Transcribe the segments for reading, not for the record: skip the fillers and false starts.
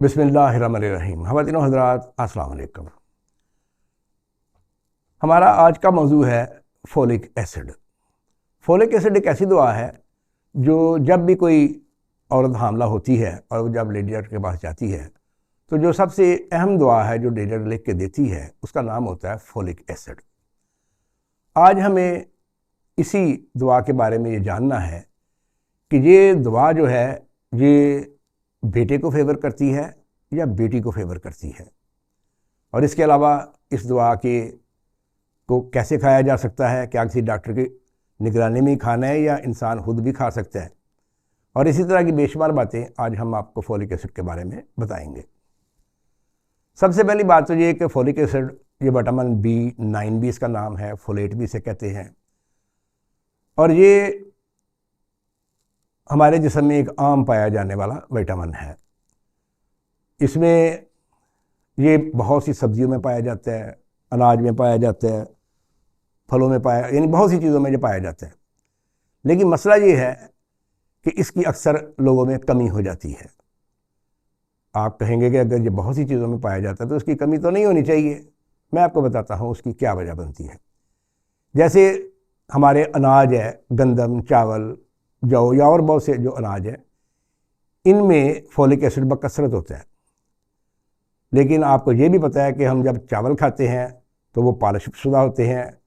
बिस्मिल्लाहिर्रहमानिर्रहीम। ख़वातीन व हज़रात अस्सलाम वालेकुम। हमारा आज का मौजू है फोलिक एसिड। फोलिक एसिड एक ऐसी दवा है जो जब भी कोई औरत हामला होती है और जब लेडी डॉक्टर के पास जाती है तो जो सबसे अहम दवा है जो लेडी डॉक्टर लिख के देती है उसका नाम होता है फोलिक एसिड। आज हमें इसी दवा के बारे में ये जानना है कि ये दवा जो है ये बेटे को फेवर करती है या बेटी को फेवर करती है, और इसके अलावा इस दवा को कैसे खाया जा सकता है, क्या किसी डॉक्टर की निगरानी में ही खाना है या इंसान खुद भी खा सकता है, और इसी तरह की बेशुमार बातें आज हम आपको फोलिक एसिड के बारे में बताएंगे। सबसे पहली बात तो ये कि फोलिक एसिड ये विटामिन B9 भी इसका नाम है, फोलेट भी इसे कहते हैं, और ये हमारे जिस्म में एक आम पाया जाने वाला विटामिन है। इसमें ये बहुत सी सब्जियों में पाया जाता है, अनाज में पाया जाता है, फलों में पाया, यानी बहुत सी चीज़ों में ये पाया जाता है। लेकिन मसला ये है कि इसकी अक्सर लोगों में कमी हो जाती है। आप कहेंगे कि अगर ये बहुत सी चीज़ों में पाया जाता है तो उसकी कमी तो नहीं होनी चाहिए। मैं आपको बताता हूँ उसकी क्या वजह बनती है। जैसे हमारे अनाज है, गंदम, चावल, जौ या और बहुत से जो अनाज है, इनमें फोलिक एसिड बकसरत होता है। लेकिन आपको ये भी पता है कि हम जब चावल खाते हैं तो वो पॉलिश शुदा होते हैं,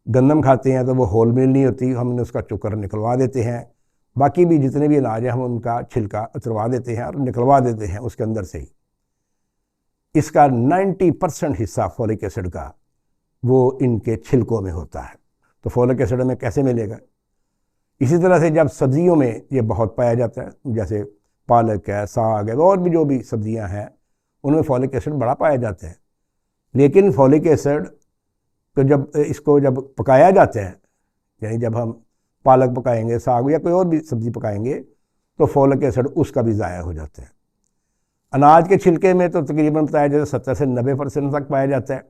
गंदम खाते हैं तो वो होल मिल नहीं होती, हमने उसका चुकर निकलवा देते हैं। बाकी भी जितने भी अनाज हैं हम उनका छिलका उतरवा देते हैं और निकलवा देते हैं उसके अंदर से ही। इसका 90% हिस्सा फोलिक एसिड का वो इनके छिलकों में होता है। तो फोलिक एसिड हमें कैसे मिलेगा? इसी तरह से जब सब्जियों में ये बहुत पाया जाता है, जैसे पालक है, साग है, और भी जो भी सब्जियां हैं उनमें फोलिक एसिड बड़ा पाया जाता है। लेकिन फोलिक एसिड तो जब पकाया जाता है, यानी जब हम पालक पकाएंगे, साग या कोई और भी सब्ज़ी पकाएंगे, तो फोलिक एसिड उसका भी ज़ाया हो जाता है। अनाज के छिलके में तो तकरीबन बताया जाता है 70 से 90% तक पाया जाता है।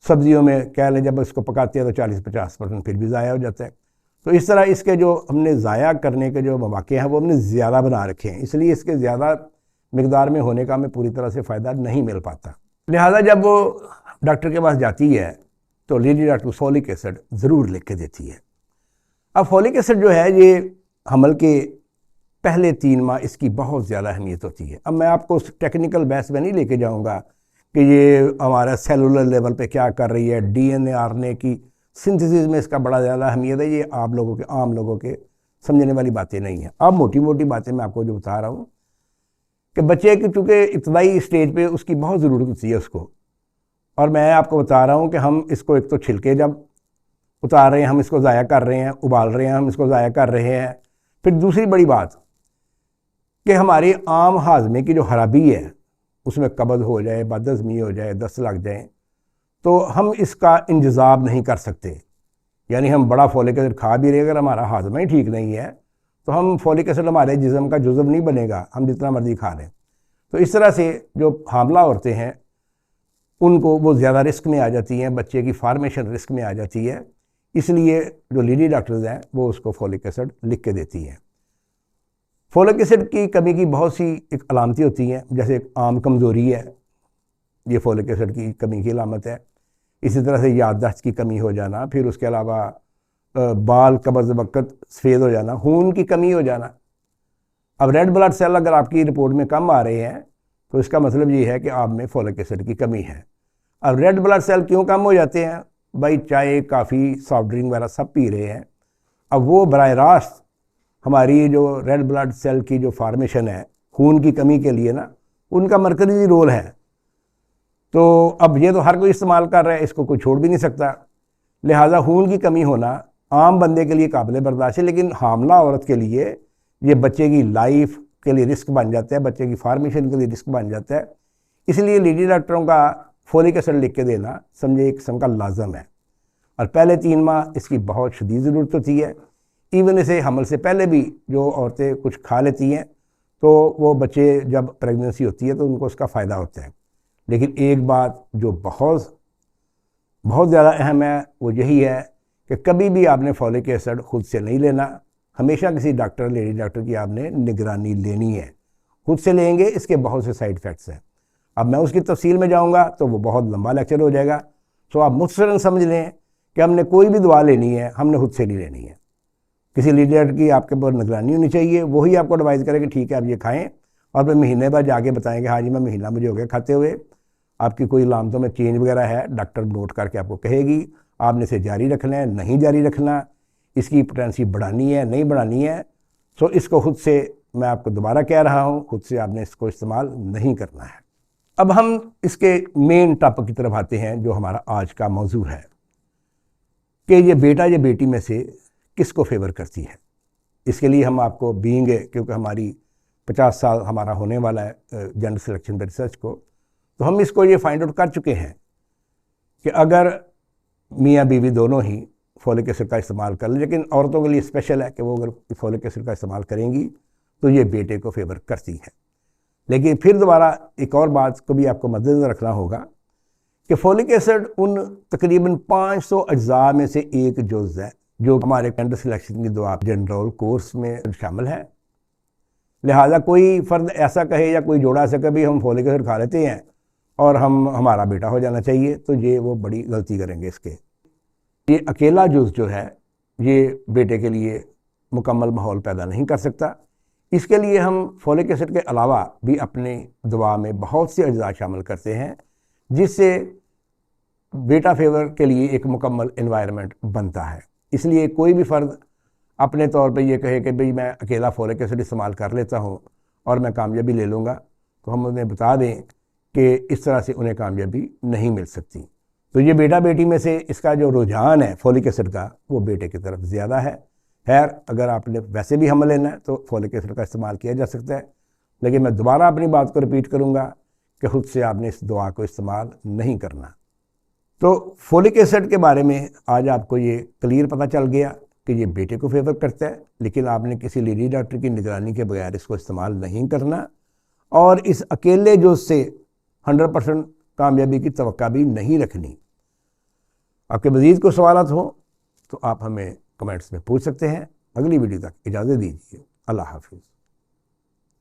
सब्जियों में कह लें जब इसको पकाते हैं तो 40-50% फिर भी ज़ाया हो जाता है। तो इस तरह इसके जो हमने ज़ाया करने के जो मौके हैं वो हमने ज़्यादा बना रखे हैं, इसलिए इसके ज़्यादा मिकदार में होने का हमें पूरी तरह से फ़ायदा नहीं मिल पाता। लिहाजा जब वो डॉक्टर के पास जाती है तो लेडी डॉक्टर फोलिक एसिड ज़रूर लिख के देती है। अब फोलिक एसिड जो है ये हमल के पहले 3 माह इसकी बहुत ज़्यादा अहमियत होती है। अब मैं आपको उस टेक्निकल बहस में नहीं लेके जाऊँगा कि ये हमारा सेलुलर लेवल पे क्या कर रही है, DNA RNA की सिंथेसिस में इसका बड़ा ज़्यादा अहमियत है। ये आप लोगों के, आम लोगों के समझने वाली बातें नहीं हैं। अब मोटी मोटी बातें मैं आपको जो बता रहा हूँ कि बच्चे की चूँकि इब्तदाई स्टेज पे उसकी बहुत ज़रूरत होती है उसको, और मैं आपको बता रहा हूँ कि हम इसको एक तो छिलके जब उतार रहे हैं, हम इसको ज़ाया कर रहे हैं, उबाल रहे हैं, हम इसको ज़ाया कर रहे हैं। फिर दूसरी बड़ी बात कि हमारी आम हाजमे की जो खराबी है उसमें कब्ज़ हो जाए, बदहज़मी हो जाए, दस्त लग जाए, तो हम इसका इंतज़ाम नहीं कर सकते। यानी हम बड़ा फोलिक एसिड खा भी रहे, अगर हमारा हाजमा ही ठीक नहीं है तो हम फोलिक एसिड हमारे जिस्म का जुज़व नहीं बनेगा, हम जितना मर्जी खा लें। तो इस तरह से जो हामला औरतें हैं उनको वो ज़्यादा रिस्क में आ जाती हैं, बच्चे की फार्मेशन रिस्क में आ जाती है। इसलिए जो लेडी डॉक्टर्स हैं वो उसको फोलिक एसिड लिख के देती हैं। फोलिक एसिड की कमी की बहुत सी एक अलामतें होती हैं, जैसे आम कमज़ोरी है, ये फोलिक एसिड की कमी की अलामत है। इसी तरह से याददाश्त की कमी हो जाना, फिर उसके अलावा बाल कब्ज़ वक़्त सफ़ेद हो जाना, खून की कमी हो जाना। अब रेड ब्लड सेल अगर आपकी रिपोर्ट में कम आ रहे हैं तो इसका मतलब ये है कि आप में फोलिक एसिड की कमी है। अब रेड ब्लड सेल क्यों कम हो जाते हैं? भाई चाय, काफ़ी, सॉफ्ट ड्रिंक वगैरह सब पी रहे हैं। अब वो बराह रास्त हमारी जो रेड ब्लड सेल की जो फार्मेशन है खून की कमी के लिए ना, उनका मरकज़ी रोल है। तो अब ये तो हर कोई इस्तेमाल कर रहा है, इसको कोई छोड़ भी नहीं सकता। लिहाजा खून की कमी होना आम बंदे के लिए काबिल बर्दाश्त है, लेकिन हामला औरत के लिए ये बच्चे की लाइफ के लिए रिस्क बन जाता है, बच्चे की फार्मेशन के लिए रिस्क बन जाता है। इसलिए लेडी डॉक्टरों का फोलिक एसिड लिख के देना समझे एक किस्म का लाजम है, और पहले 3 माह इसकी बहुत शदीद ज़रूरत होती है। इवन इसे हमल से पहले भी जो औरतें कुछ खा लेती हैं तो वो बच्चे जब प्रेगनेंसी होती है तो उनको उसका फ़ायदा होता है। लेकिन एक बात जो बहुत बहुत ज़्यादा अहम है वो यही है कि कभी भी आपने फोलिक एसिड खुद से नहीं लेना, हमेशा किसी डॉक्टर, लेडी डॉक्टर की आपने निगरानी लेनी है। खुद से लेंगे इसके बहुत से साइड इफ़ेक्ट्स हैं। अब मैं उसकी तफसील में जाऊंगा तो वो बहुत लंबा लेक्चर हो जाएगा। सो आप मुख्तसरन समझ लें कि हमने कोई भी दवा लेनी है हमने खुद से नहीं लेनी है, किसी लीडर की आपके ऊपर निगरानी होनी चाहिए, वही आपको एडवाइस करे कि ठीक है आप ये खाएं, और फिर महीने बाद जाके बताएं कि हाँ जी मैं महीना मुझे हो गया खाते हुए, आपकी कोई लामतों में चेंज वगैरह है डॉक्टर नोट करके आपको कहेगी, आपने इसे जारी रखना है नहीं जारी रखना, इसकी पोटेंसी बढ़ानी है नहीं बढ़ानी है। सो इसको खुद से मैं आपको दोबारा कह रहा हूँ, खुद से आपने इसको इस्तेमाल नहीं करना है। अब हम इसके मेन टॉपिक की तरफ आते हैं जो हमारा आज का मौजू है कि ये बेटा ये बेटी में से किसको फेवर करती है। इसके लिए हम आपको बीइंग, क्योंकि हमारी 50 साल हमारा होने वाला है जेंडर सिलेक्शन पे रिसर्च को, तो हम इसको ये फाइंड आउट कर चुके हैं कि अगर मियाँ बीवी दोनों ही फोलिक एसिड का इस्तेमाल कर लें, लेकिन औरतों के लिए स्पेशल है कि वो अगर फोलिक एसिड का इस्तेमाल करेंगी तो ये बेटे को फेवर करती है। लेकिन फिर दोबारा एक और बात को भी आपको मद्देनजर रखना होगा कि फोलिक एसिड उन तकरीबन 500 अज्जा में से एक जुज़ है जो हमारे जेंडर सिलेक्शन की दवा जनरल कोर्स में शामिल है। लिहाजा कोई फ़र्द ऐसा कहे या कोई जोड़ा ऐसा कहे हम फोलिक एसिड खा लेते हैं और हमारा बेटा हो जाना चाहिए, तो ये वो बड़ी गलती करेंगे। इसके ये अकेला जुज़ जो है ये बेटे के लिए मुकम्मल माहौल पैदा नहीं कर सकता। इसके लिए हम फोलिक एसिड के अलावा भी अपने दवा में बहुत से अज्जा शामिल करते हैं जिससे बेटा फेवर के लिए एक मुकम्मल एनवायरनमेंट बनता है। इसलिए कोई भी फ़र्द अपने तौर पे ये कहे कि भाई मैं अकेला फोलिक एसिड इस्तेमाल कर लेता हूँ और मैं कामयाबी ले लूँगा, तो हम उन्हें बता दें कि इस तरह से उन्हें कामयाबी नहीं मिल सकती। तो ये बेटा बेटी में से इसका जो रुझान है फोलिक एसिड का वो बेटे की तरफ ज़्यादा है। खैर अगर आपने वैसे भी हमल लेना है तो फोलिक एसिड का इस्तेमाल किया जा सकता है, लेकिन मैं दोबारा अपनी बात को रिपीट करूँगा कि खुद से आपने इस दवा को इस्तेमाल नहीं करना। तो फोलिक एसिड के बारे में आज आपको ये क्लियर पता चल गया कि ये बेटे को फेवर करता है, लेकिन आपने किसी लेडी डॉक्टर की निगरानी के बगैर इसको इस्तेमाल नहीं करना, और इस अकेले जो से 100% कामयाबी की तवक्का भी नहीं रखनी। आपके मज़ीद को सवालात हो तो आप हमें कमेंट्स में पूछ सकते हैं। अगली वीडियो तक इजाज़त दीजिए। अल्लाह हाफिज़।